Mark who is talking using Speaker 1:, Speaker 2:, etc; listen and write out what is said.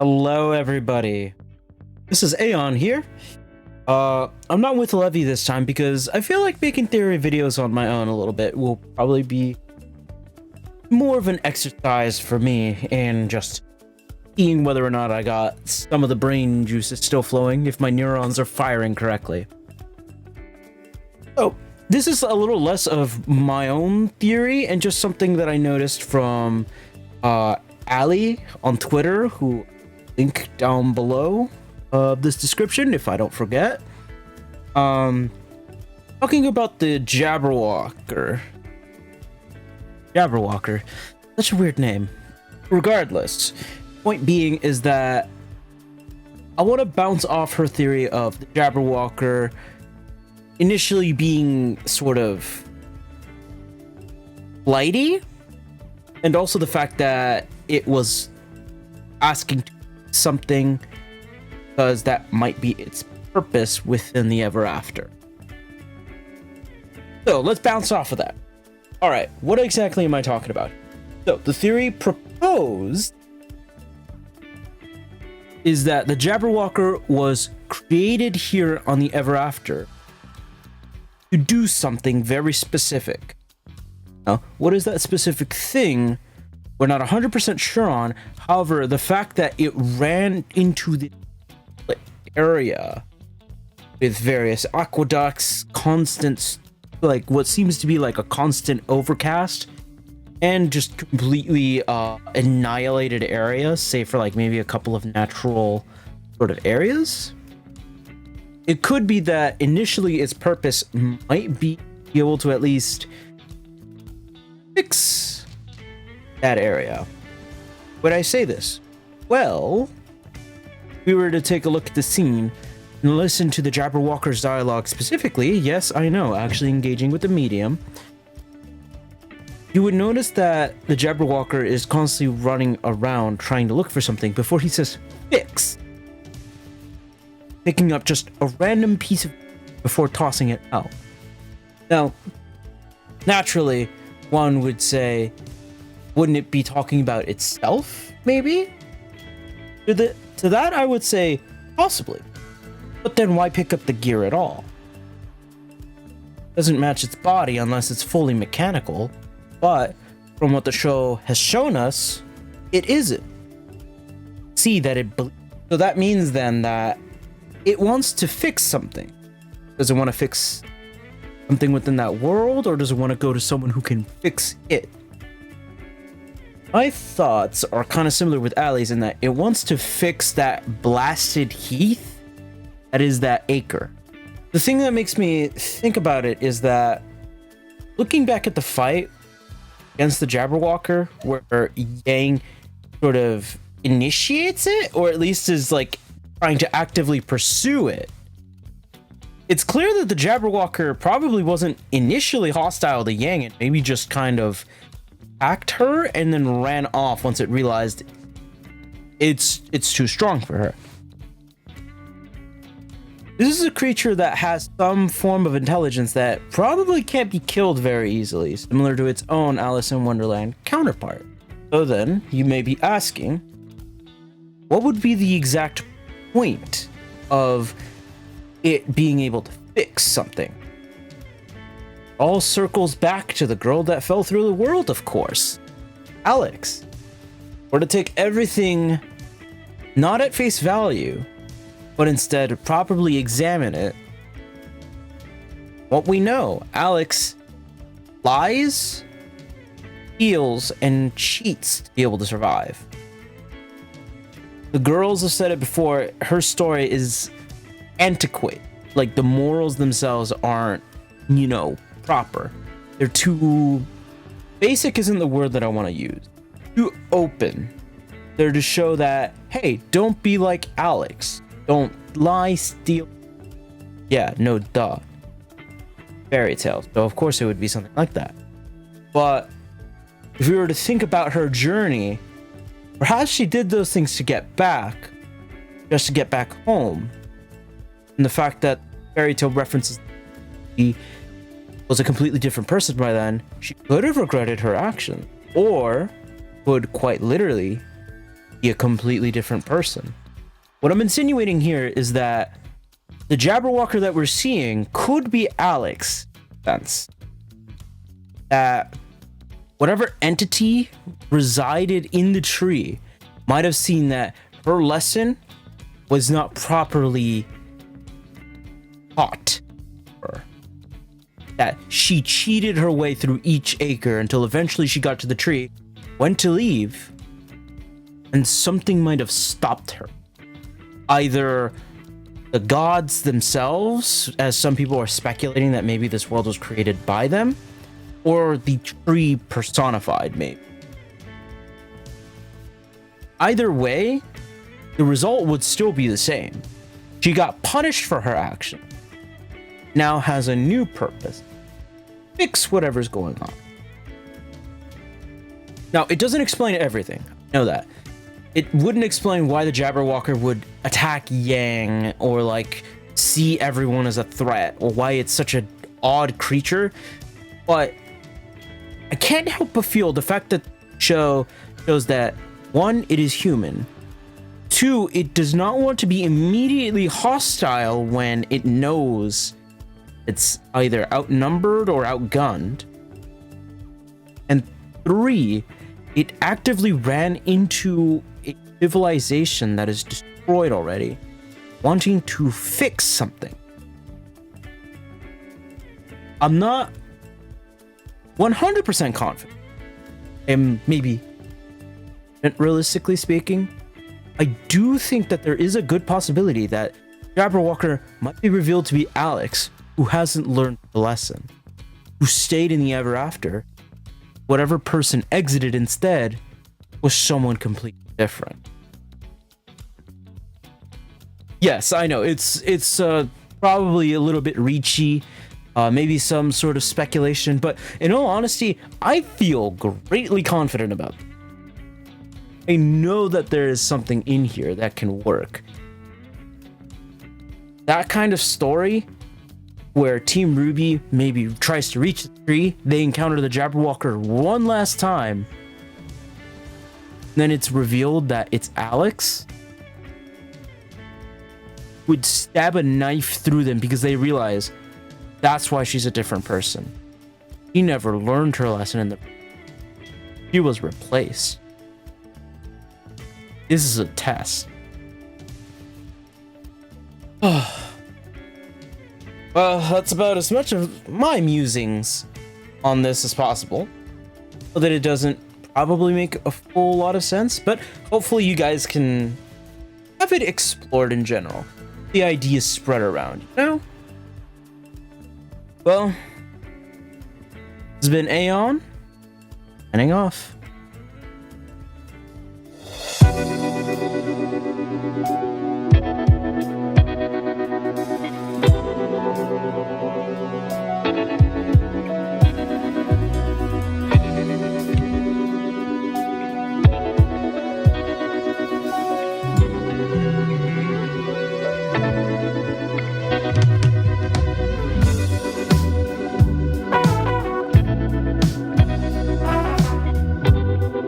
Speaker 1: Hello, everybody. This is Aeon here. I'm not with Levy this time because I feel like making theory videos on my own a little bit will probably be more of an exercise for me in just seeing whether or not I got some of the brain juices still flowing, if my neurons are firing correctly. So, this is a little less of my own theory and just something that I noticed from Ali on Twitter, who link down below this description if I don't forget. Talking about the Jabberwalker. Jabberwalker. Such a weird name. Regardless, point being is that I want to bounce off her theory of the Jabberwalker initially being sort of flighty, and also the fact that it was asking something because that might be its purpose within the ever after. So let's bounce off of that. All right, what exactly am I talking about? So the theory proposed is that the Jabberwalker was created here on the ever after to do something very specific. Now, what is that specific thing? We're not 100% sure on. However, the fact that it ran into the area with various aqueducts, constant, like what seems to be like a constant overcast, and just completely annihilated areas, save for like maybe a couple of natural sort of areas. It could be that initially its purpose might be able to at least fix that area. Would I say this? Well, if we were to take a look at the scene and listen to the Jabberwalker's dialogue specifically, yes, I know, actually engaging with the medium, you would notice that the Jabberwalker is constantly running around trying to look for something before he says fix, picking up just a random piece of before tossing it out. Now, naturally, one would say, wouldn't it be talking about itself, maybe? To that, I would say, possibly. But then why pick up the gear at all? Doesn't match its body unless it's fully mechanical, but from what the show has shown us, it isn't. See that it... So that means then that it wants to fix something. Does it want to fix something within that world, or does it want to go to someone who can fix it? My thoughts are kind of similar with Ali's in that it wants to fix that blasted heath that is that acre. The thing that makes me think about it is that looking back at the fight against the Jabberwalker, where Yang sort of initiates it, or at least is like trying to actively pursue it, it's clear that the Jabberwalker probably wasn't initially hostile to Yang and maybe just kind of attacked her and then ran off once it realized it's too strong for her. This is a creature that has some form of intelligence that probably can't be killed very easily, similar to its own Alice in Wonderland counterpart. So then, you may be asking, what would be the exact point of it being able to fix something? All circles back to the girl that fell through the world, of course. Alex. Or to take everything not at face value, but instead properly examine it. What we know, Alex lies, steals, and cheats to be able to survive. The girls have said it before, her story is antiquated. Like, the morals themselves aren't, proper. They're too... basic isn't the word that I want to use. Too open. They're to show that, hey, don't be like Alex. Don't lie, steal. Yeah, no, duh. Fairy tales. So of course it would be something like that. But if we were to think about her journey, perhaps she did those things to get back, just to get back home. And the fact that fairy tale references he was a completely different person by then, she could have regretted her action, or could quite literally be a completely different person. What I'm insinuating here is that the Jabberwalker that we're seeing could be Alex. Sense that whatever entity resided in the tree might have seen that her lesson was not properly taught her. That she cheated her way through each acre until eventually she got to the tree, went to leave, and something might have stopped her. Either the gods themselves, as some people are speculating that maybe this world was created by them, or the tree personified, maybe. Either way, the result would still be the same. She got punished for her action. Now has a new purpose. Fix whatever's going on. Now, it doesn't explain everything. I know that. It wouldn't explain why the Jabberwalker would attack Yang or like see everyone as a threat or why it's such an odd creature. But I can't help but feel the fact that the show shows that, one, it is human. Two, it does not want to be immediately hostile when it knows it's either outnumbered or outgunned. And three, it actively ran into a civilization that is destroyed already, wanting to fix something. I'm not 100% confident, and maybe realistically speaking, I do think that there is a good possibility that Jabberwalker might be revealed to be Alex, who hasn't learned the lesson, who stayed in the ever after. Whatever person exited instead was someone completely different. Yes, I know it's probably a little bit reachy, maybe some sort of speculation, but in all honesty, I feel greatly confident about it. I know that there is something in here that can work. That kind of story where Team RWBY maybe tries to reach the tree, they encounter the Jabberwalker one last time, then it's revealed that it's Alex, would stab a knife through them because they realize that's why she's a different person. She never learned her lesson she was replaced. This is a test. Well, that's about as much of my musings on this as possible. So that it doesn't probably make a full lot of sense, but hopefully you guys can have it explored in general. The ideas spread around, you know? Well, this has been Aeon, signing off.